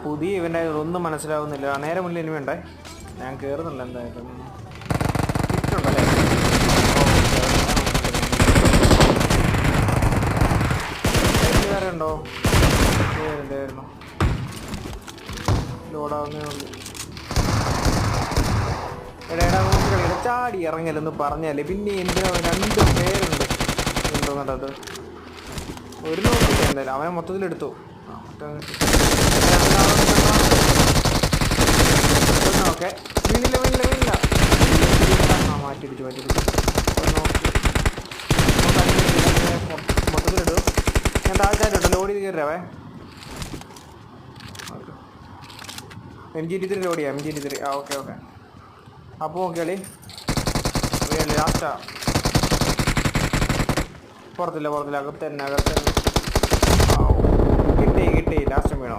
പുതിയ ഇവൻ്റ് ഒന്നും മനസ്സിലാവുന്നില്ല. നേരെ മുന്നിൽ ഇനി വേണ്ടേ, ഞാൻ കയറുന്നില്ല എന്തായാലും. കിറ്റുണ്ടല്ലേ? വേറെ ഉണ്ടോ? എന്തായിരുന്നു ലോഡാവുന്നേ ഉള്ളൂ. എടാ ചാടി ഇറങ്ങലെന്ന് പറഞ്ഞല്ലേ. പിന്നെ എൻ്റെ 2 പേരുണ്ട് ഉണ്ടോന്നുണ്ടത്. ഒരു നോക്കില്ല എന്തായാലും, അവനെ മൊത്തത്തിലെടുത്തു. ഓക്കെ വീണില്ല മാറ്റിടിച്ചു മൊത്തത്തിലിട്ടു. ഞാൻ താഴ്ചായിട്ടോ ലോഡ് ചെയ്ത് കയറാവേ. M23 ലോഡ് ചെയ്യാം. M23 okay. അപ്പോൾ ഓക്കെ കളി ലാസ്റ്റാ. പുറത്തില്ല അകത്ത് തന്നെ